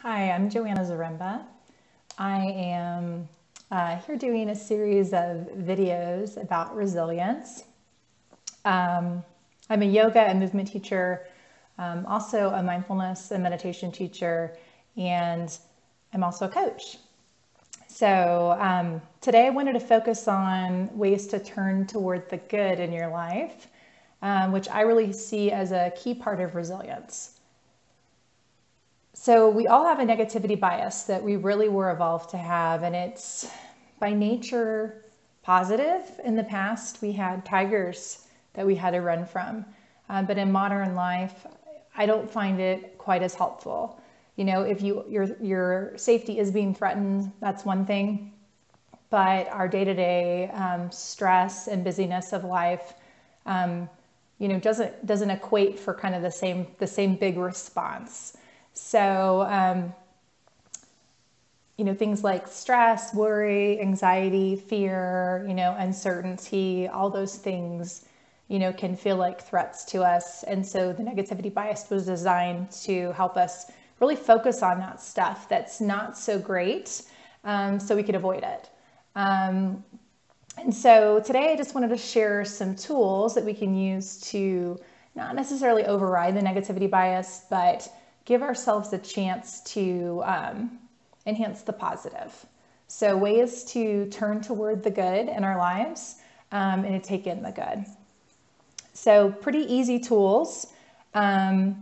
Hi, I'm Joanna Zaremba. I am here doing a series of videos about resilience. I'm a yoga and movement teacher, also a mindfulness and meditation teacher, and I'm also a coach. So today I wanted to focus on ways to turn toward the good in your life, which I really see as a key part of resilience. So we all have a negativity bias that we really were evolved to have, and it's by nature positive. In the past, we had tigers that we had to run from, but in modern life, I don't find it quite as helpful. You know, if your safety is being threatened, that's one thing, but our day-to-day stress and busyness of life, doesn't equate for kind of the same big response. So, things like stress, worry, anxiety, fear, uncertainty, all those things, can feel like threats to us. And so the negativity bias was designed to help us really focus on that stuff that's not so great, so we could avoid it. And so today I just wanted to share some tools that we can use to not necessarily override the negativity bias, but give ourselves a chance to enhance the positive. So ways to turn toward the good in our lives and to take in the good. So pretty easy tools. And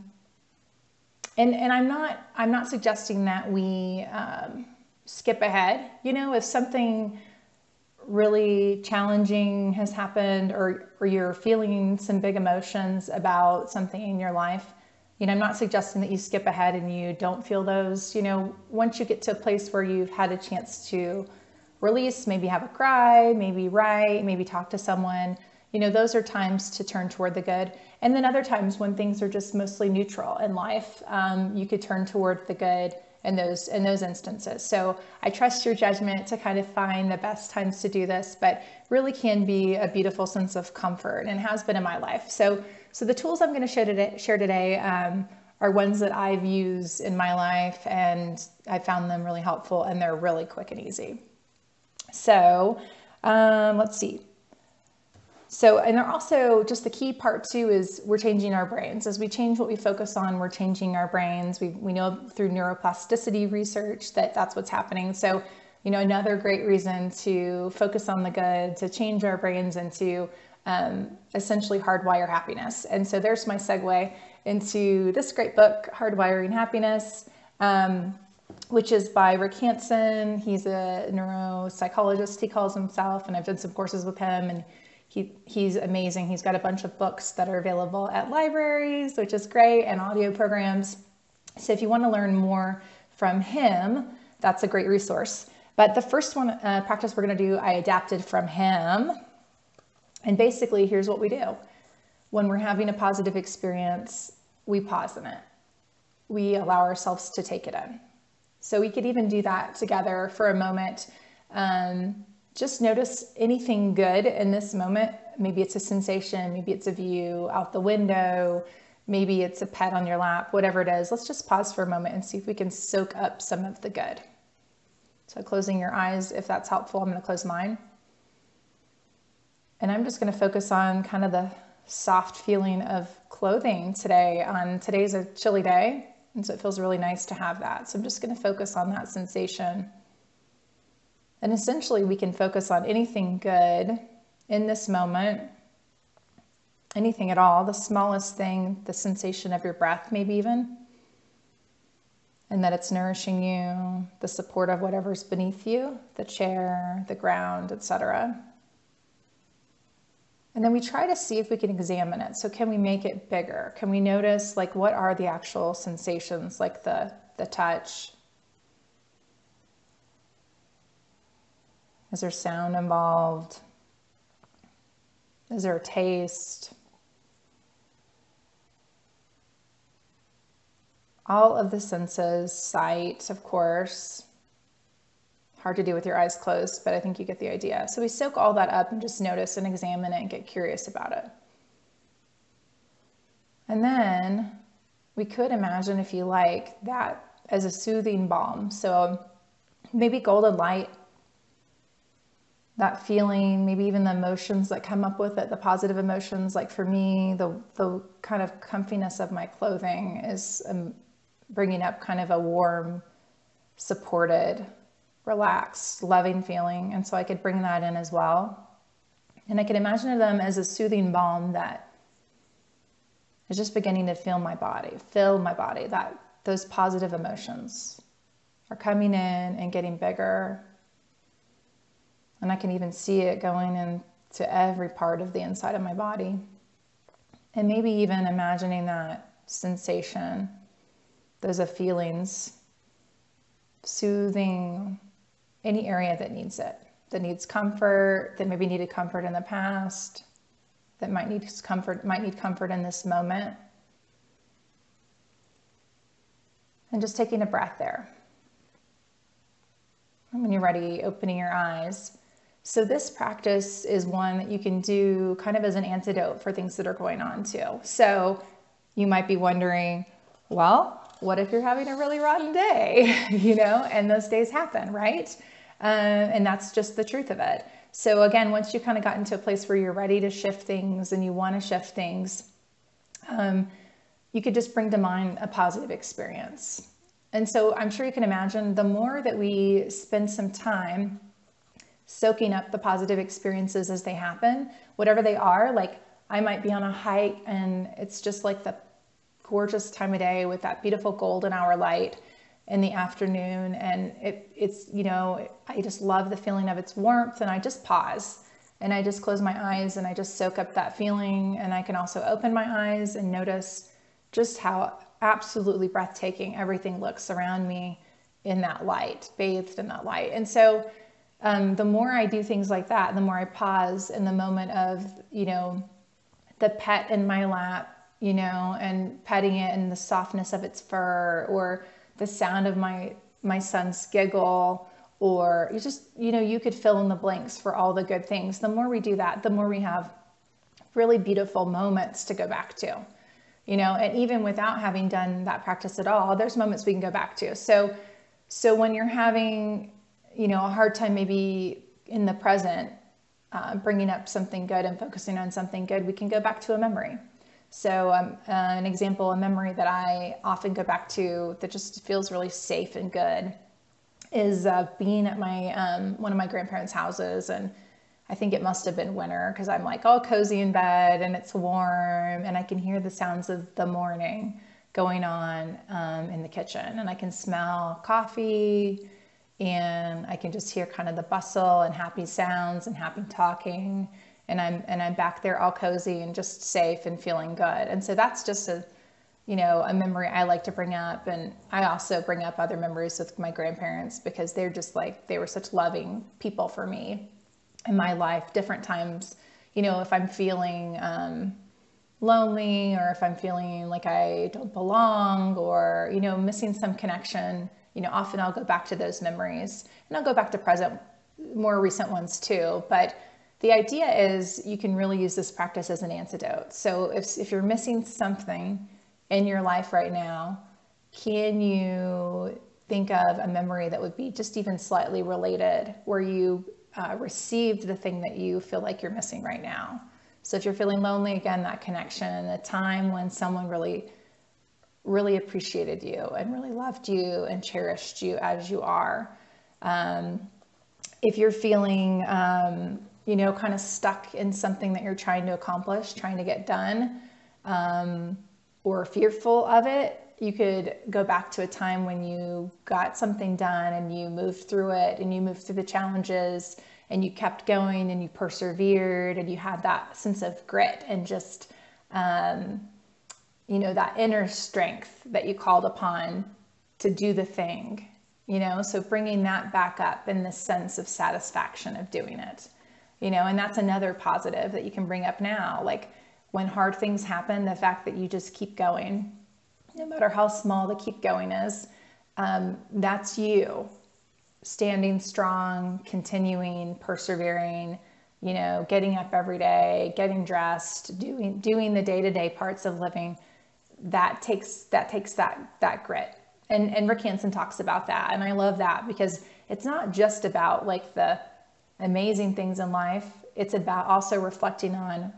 I'm not suggesting that we skip ahead. If something really challenging has happened or you're feeling some big emotions about something in your life, I'm not suggesting that you skip ahead and you don't feel those. Once you get to a place where you've had a chance to release, maybe have a cry, maybe write, maybe talk to someone, those are times to turn toward the good. And then other times when things are just mostly neutral in life, you could turn toward the good in those instances. So I trust your judgment to kind of find the best times to do this, but really can be a beautiful sense of comfort and has been in my life. So the tools I'm going to share today are ones that I've used in my life, and I found them really helpful, and they're really quick and easy. So let's see. So, and they're also, just the key part too is we're changing our brains. As we change what we focus on, we're changing our brains. We know through neuroplasticity research that that's what's happening. So, another great reason to focus on the good, to change our brains and to essentially hardwire happiness. And so there's my segue into this great book, Hardwiring Happiness, which is by Rick Hanson. He's a neuropsychologist, he calls himself, and I've done some courses with him, and he's amazing. He's got a bunch of books that are available at libraries, which is great, and audio programs. So if you want to learn more from him, that's a great resource. But the first one practice we're going to do, I adapted from him. And basically, here's what we do. When we're having a positive experience, we pause in it. We allow ourselves to take it in. So we could even do that together for a moment. Just notice anything good in this moment. Maybe it's a sensation, maybe it's a view out the window, maybe it's a pet on your lap, whatever it is. Let's just pause for a moment and see if we can soak up some of the good. So closing your eyes, if that's helpful, I'm going to close mine. And I'm just going to focus on kind of the soft feeling of clothing today. Today's a chilly day, and so it feels really nice to have that. So I'm just going to focus on that sensation. And essentially, we can focus on anything good in this moment, anything at all, the smallest thing, the sensation of your breath, maybe even, and that it's nourishing you, the support of whatever's beneath you, the chair, the ground, etc. And then we try to see if we can examine it. So can we make it bigger? Can we notice, like, what are the actual sensations, like the touch? Is there sound involved? Is there a taste? All of the senses, sight, of course. Hard to do with your eyes closed, but I think you get the idea. So we soak all that up and just notice and examine it and get curious about it. And then we could imagine, if you like, that as a soothing balm. So maybe golden light, that feeling, maybe even the emotions that come up with it, the positive emotions. Like for me, the kind of comfiness of my clothing is bringing up kind of a warm, supported, relaxed, loving feeling. And so I could bring that in as well. And I could imagine them as a soothing balm that is just beginning to fill my body, that those positive emotions are coming in and getting bigger. And I can even see it going into every part of the inside of my body. And maybe even imagining that sensation, those feelings, soothing any area that needs it, that needs comfort, that maybe needed comfort in the past, that might need comfort in this moment. And just taking a breath there. And when you're ready, opening your eyes. So this practice is one that you can do kind of as an antidote for things that are going on too. So you might be wondering, well, what if you're having a really rotten day, and those days happen, right? And that's just the truth of it. So again, once you kind of got into a place where you're ready to shift things and you want to shift things, you could just bring to mind a positive experience. And so I'm sure you can imagine the more that we spend some time soaking up the positive experiences as they happen, whatever they are. Like I might be on a hike and it's just like the gorgeous time of day with that beautiful golden hour light in the afternoon. And it's, I just love the feeling of its warmth, and I just pause and I just close my eyes and I just soak up that feeling. And I can also open my eyes and notice just how absolutely breathtaking everything looks around me in that light, bathed in that light. And so the more I do things like that, the more I pause in the moment of, the pet in my lap, and petting it and the softness of its fur, or the sound of my son's giggle, or you could fill in the blanks for all the good things. The more we do that, the more we have really beautiful moments to go back to, and even without having done that practice at all, there's moments we can go back to. So when you're having, a hard time maybe in the present, bringing up something good and focusing on something good, we can go back to a memory. So an example, a memory that I often go back to that just feels really safe and good is being at my one of my grandparents' houses. And I think it must have been winter because I'm like all cozy in bed and it's warm and I can hear the sounds of the morning going on in the kitchen, and I can smell coffee, and I can just hear kind of the bustle and happy sounds and happy talking. And I'm back there all cozy and just safe and feeling good. And so that's just a memory I like to bring up. And I also bring up other memories with my grandparents because they were such loving people for me in my life. Different times, if I'm feeling lonely, or if I'm feeling like I don't belong, or, missing some connection, often I'll go back to those memories, and I'll go back to present, more recent ones too. But the idea is you can really use this practice as an antidote. So if you're missing something in your life right now, can you think of a memory that would be just even slightly related, where you received the thing that you feel like you're missing right now? So if you're feeling lonely, again, that connection, a time when someone really, really appreciated you and really loved you and cherished you as you are. If you're feeling, kind of stuck in something that you're trying to accomplish, trying to get done, or fearful of it, you could go back to a time when you got something done and you moved through it, and you moved through the challenges, and you kept going and you persevered, and you had that sense of grit and just, that inner strength that you called upon to do the thing, so bringing that back up in the sense of satisfaction of doing it, and that's another positive that you can bring up now. Like when hard things happen, the fact that you just keep going, no matter how small the keep going is, that's you standing strong, continuing, persevering, getting up every day, getting dressed, doing the day-to-day parts of living. That takes that grit, And Rick Hansen talks about that. And I love that because it's not just about like the amazing things in life. It's about also reflecting on,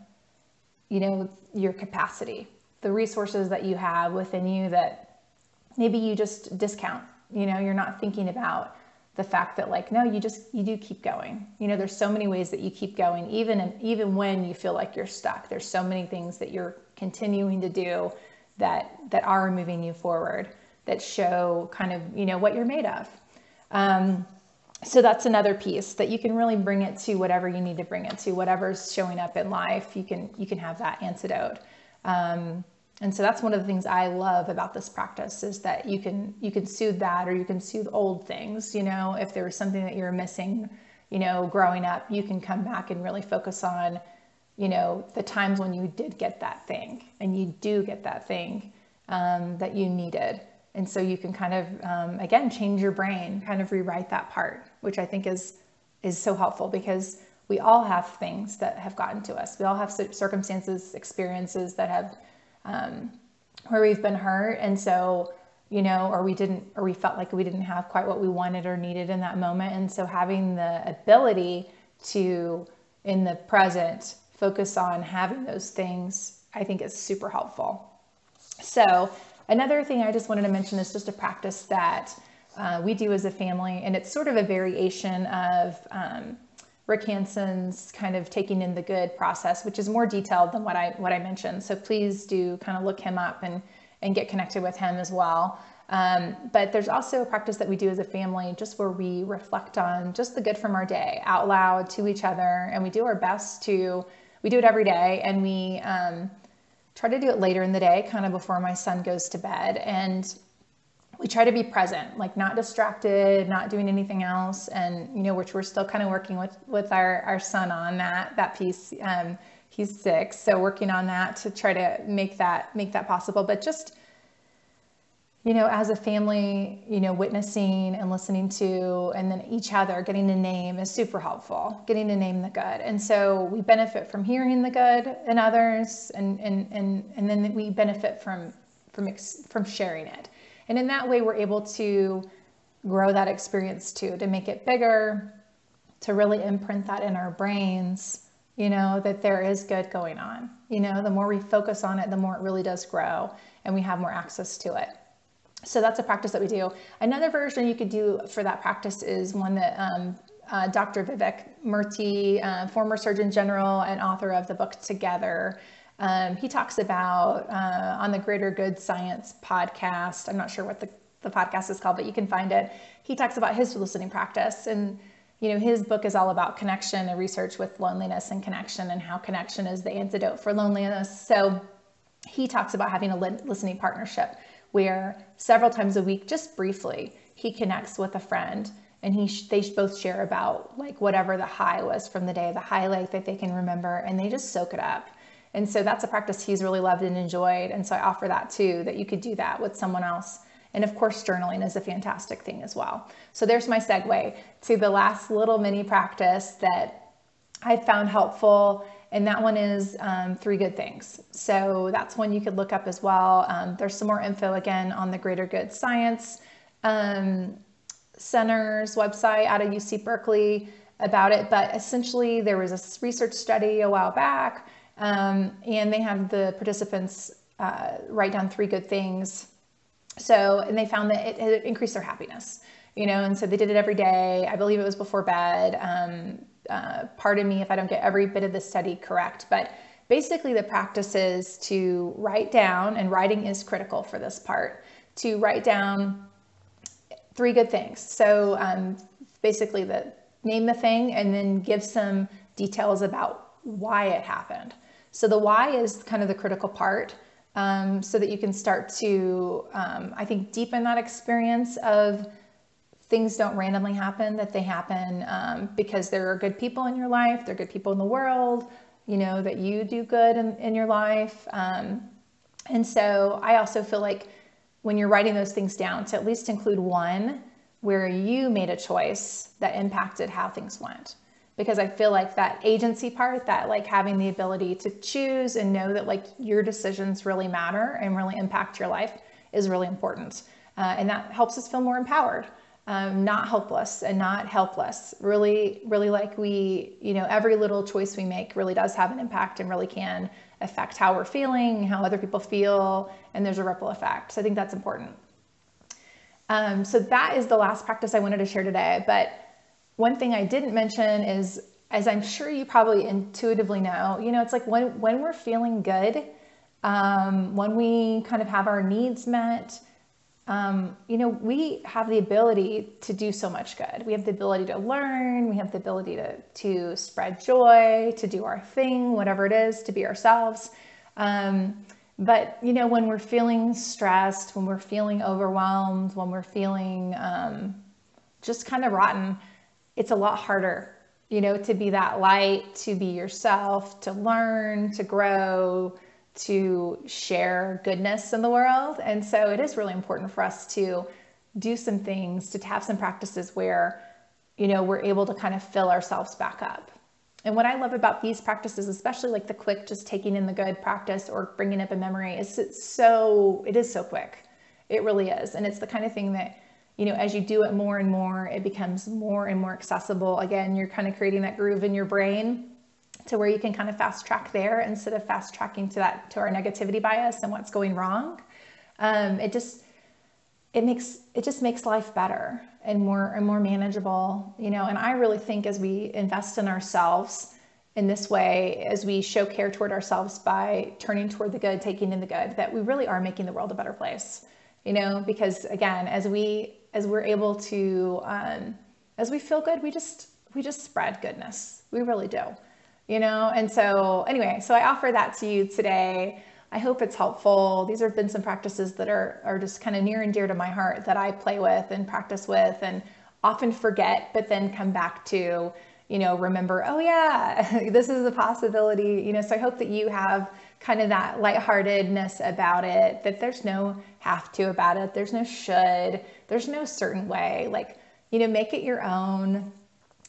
you know, your capacity, the resources that you have within you that maybe you just discount. You know, you're not thinking about the fact that like, no, you do keep going. You know, there's so many ways that you keep going, even when you feel like you're stuck. There's so many things that you're continuing to do that are moving you forward, that show kind of, you know, what you're made of. So that's another piece that you can really bring it to whatever you need to bring it to, whatever's showing up in life. You can have that antidote. And so that's one of the things I love about this practice is that you can soothe that, or you can soothe old things. You know, if there was something that you were missing, you know, growing up, you can come back and really focus on, you know, the times when you did get that thing, and you do get that thing that you needed. And so you can kind of, again, change your brain, kind of rewrite that part, which I think is so helpful, because we all have things that have gotten to us. We all have circumstances, experiences that have, where we've been hurt. And so, you know, or we felt like we didn't have quite what we wanted or needed in that moment. And so having the ability to, in the present, focus on having those things, I think is super helpful. So another thing I just wanted to mention is just a practice that we do as a family, and it's sort of a variation of Rick Hansen's kind of taking in the good process, which is more detailed than what I mentioned. So please do kind of look him up and get connected with him as well. But there's also a practice that we do as a family, just where we reflect on just the good from our day out loud to each other, and we do our best we do it every day, and we try to do it later in the day, kind of before my son goes to bed. And we try to be present, like not distracted, not doing anything else. And, you know, which we're still kind of working with our son on that piece. He's 6. So working on that to try to make that possible. But just, you know, as a family, you know, witnessing and listening to, and then each other getting to name is super helpful, getting to name the good. And so we benefit from hearing the good in others, and then we benefit from sharing it. And in that way, we're able to grow that experience too, to make it bigger, to really imprint that in our brains, you know, that there is good going on. You know, the more we focus on it, the more it really does grow, and we have more access to it. So that's a practice that we do. Another version you could do for that practice is one that Dr. Vivek Murthy, former Surgeon General and author of the book Together, he talks about on the Greater Good Science podcast. I'm not sure what the podcast is called, but you can find it. He talks about his listening practice, and you know, his book is all about connection and research with loneliness and connection, and how connection is the antidote for loneliness. So he talks about having a listening partnership where several times a week, just briefly, he connects with a friend, and they both share about like whatever the high was from the day, the highlight that they can remember, and they just soak it up. And so that's a practice he's really loved and enjoyed. And so I offer that too, that you could do that with someone else. And of course, journaling is a fantastic thing as well. So there's my segue to the last little mini practice that I found helpful. And that one is 3 good things. So that's one you could look up as well. There's some more info again on the Greater Good Science Center's website out of UC Berkeley about it. But essentially, there was a research study a while back, and they have the participants write down 3 good things. So, and they found that it increased their happiness, you know, and so they did it every day. I believe it was before bed. Pardon me if I don't get every bit of the study correct, but basically the practice is to write down, and writing is critical for this part, to write down 3 good things. So basically name the thing, and then give some details about why it happened. So the why is kind of the critical part, so that you can start to, I think, deepen that experience of things don't randomly happen, that they happen because there are good people in your life, there are good people in the world, you know, that you do good in your life. And so I also feel like when you're writing those things down, to at least include one where you made a choice that impacted how things went. Because I feel like that agency part, that like having the ability to choose and know that like your decisions really matter and really impact your life, is really important. And that helps us feel more empowered, not hopeless and not helpless. Really, really like every little choice we make really does have an impact and really can affect how we're feeling, how other people feel, and there's a ripple effect. So I think that's important. So that is the last practice I wanted to share today. But one thing I didn't mention is, as I'm sure you probably intuitively know, it's like when we're feeling good, when we kind of have our needs met, we have the ability to do so much good. We have the ability to learn. We have the ability to spread joy, to do our thing, whatever it is, to be ourselves. But when we're feeling stressed, when we're feeling overwhelmed, when we're feeling just kind of rotten, it's a lot harder, to be that light, to be yourself, to learn, to grow, to share goodness in the world. And so it is really important for us to do some things, to have some practices where, we're able to kind of fill ourselves back up. And what I love about these practices, especially like the quick, just taking in the good practice or bringing up a memory, is it is so quick. It really is. And it's the kind of thing that, as you do it more and more, it becomes more and more accessible. Again, you're kind of creating that groove in your brain to where you can kind of fast track there instead of fast tracking to our negativity bias and what's going wrong. It just makes life better and more manageable, and I really think as we invest in ourselves in this way, as we show care toward ourselves by turning toward the good, taking in the good, that we really are making the world a better place, because again, as we're able to, as we feel good, we just spread goodness. We really do. And so anyway, so I offer that to you today. I hope it's helpful. These have been some practices that are just kind of near and dear to my heart that I play with and practice with and often forget, but then come back to, remember, oh yeah, this is a possibility, so I hope that you have kind of that lightheartedness about it, that there's no have to about it. There's no should, there's no certain way, make it your own.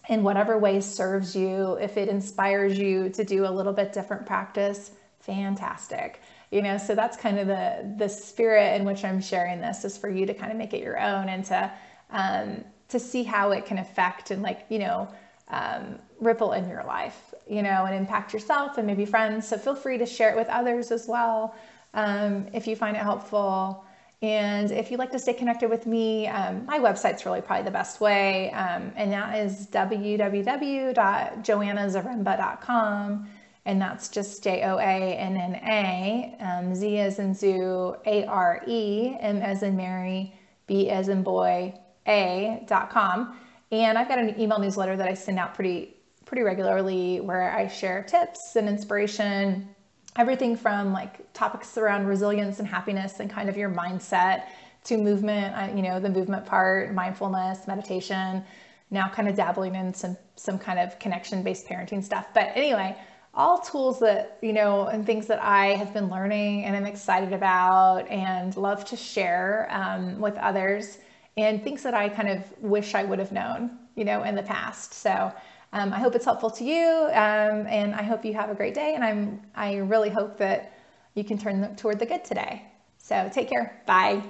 In whatever way serves you. If it inspires you to do a little bit different practice, fantastic. So that's kind of the spirit in which I'm sharing this, is for you to kind of make it your own and to see how it can affect and ripple in your life, and impact yourself and maybe friends. So feel free to share it with others as well, if you find it helpful. And if you'd like to stay connected with me, my website's really probably the best way. And that is www.joannazaremba.com. And that's just Joanna, Z as in zoo, ARE, M as in Mary, B as in boy, A.com. And I've got an email newsletter that I send out pretty regularly, where I share tips and inspiration, everything from topics around resilience and happiness and kind of your mindset, to movement, the movement part, mindfulness, meditation, now kind of dabbling in some kind of connection-based parenting stuff. But anyway, all tools that, and things that I have been learning and I'm excited about and love to share with others, and things that I kind of wish I would have known, in the past. So I hope it's helpful to you, and I hope you have a great day, and I really hope that you can turn toward the good today. So take care. Bye.